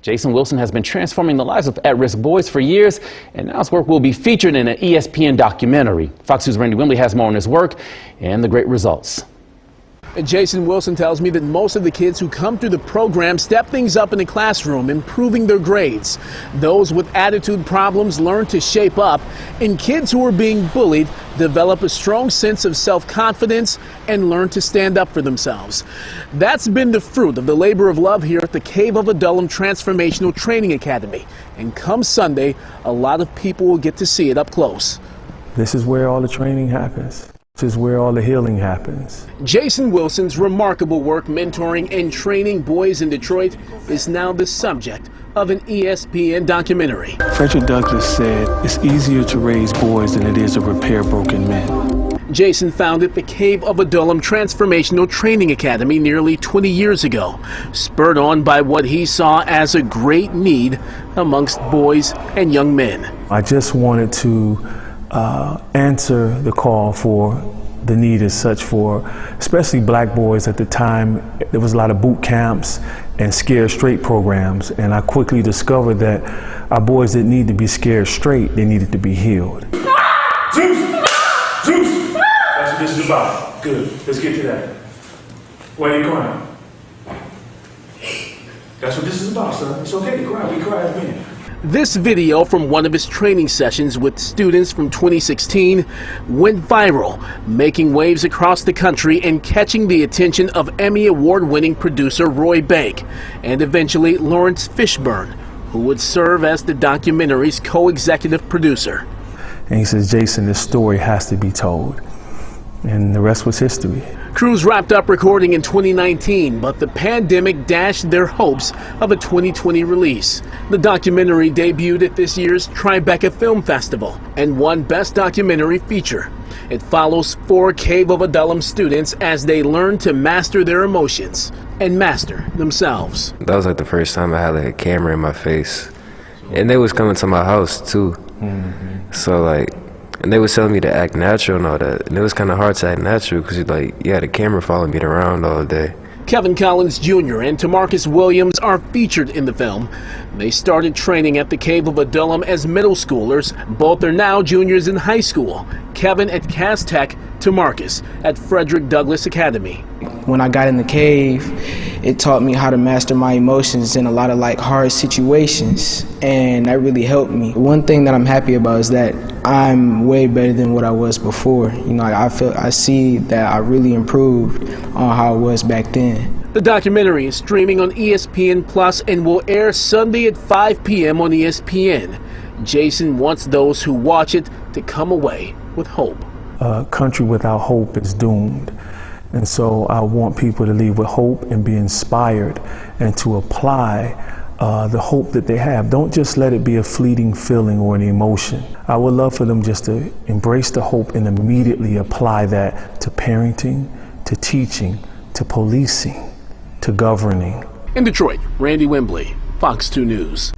Jason Wilson has been transforming the lives of at-risk boys for years, and now his work will be featured in an ESPN documentary. Fox News' Randy Wembley has more on his work and the great results. Jason Wilson tells me that most of the kids who come through the program step things up in the classroom, improving their grades. Those with attitude problems learn to shape up, and kids who are being bullied develop a strong sense of self-confidence and learn to stand up for themselves. That's been the fruit of the labor of love here at the Cave of Adullam Transformational Training Academy. And come Sunday, a lot of people will get to see it up close. This is where all the training happens. This is where all the healing happens. Jason Wilson's remarkable work mentoring and training boys in Detroit is now the subject of an ESPN documentary. Frederick Douglass said, "It's easier to raise boys than it is to repair broken men." Jason founded the Cave of Adullam Transformational Training Academy nearly 20 years ago, spurred on by what he saw as a great need amongst boys and young men. I just wanted to answer the call for the need as such for especially black boys. At the time, there was a lot of boot camps and scared straight programs, and I quickly discovered that our boys didn't need to be scared straight, they needed to be healed. Zeus! Zeus! That's what this is about. Good. Let's get to that. Why are you crying? That's what this is about, son. It's okay to cry. We cry as men. This video from one of his training sessions with students from 2016 went viral, making waves across the country and catching the attention of Emmy Award-winning producer Roy Bank and eventually Lawrence Fishburne, who would serve as the documentary's co-executive producer. And he says, "Jason, this story has to be told." And the rest was history. Crews wrapped up recording in 2019, but the pandemic dashed their hopes of a 2020 release. The documentary debuted at this year's Tribeca Film Festival and won Best Documentary Feature. It follows 4 Cave of Adullam students as they learn to master their emotions and master themselves. That was like the first time I had like a camera in my face. And they was coming to my house too. So like, and they was telling me to act natural and all that. And it was kind of hard to act natural because you had a camera following me around all day. Kevin Collins Jr. and Tamarcus Williams are featured in the film. They started training at the Cave of Adullam as middle schoolers. Both are now juniors in high school. Kevin at Cass Tech, Tamarcus at Frederick Douglass Academy. When I got in the cave, it taught me how to master my emotions in a lot of like hard situations, and that really helped me. One thing that I'm happy about is that I'm way better than what I was before. You know, I see that I really improved on how I was back then. The documentary is streaming on ESPN Plus and will air Sunday at 5 p.m. on ESPN. Jason wants those who watch it to come away with hope. A country without hope is doomed. And so I want people to leave with hope and be inspired and to apply the hope that they have. Don't just let it be a fleeting feeling or an emotion. I would love for them just to embrace the hope and immediately apply that to parenting, to teaching, to policing, to governing. In Detroit, Randy Wembley, Fox 2 News.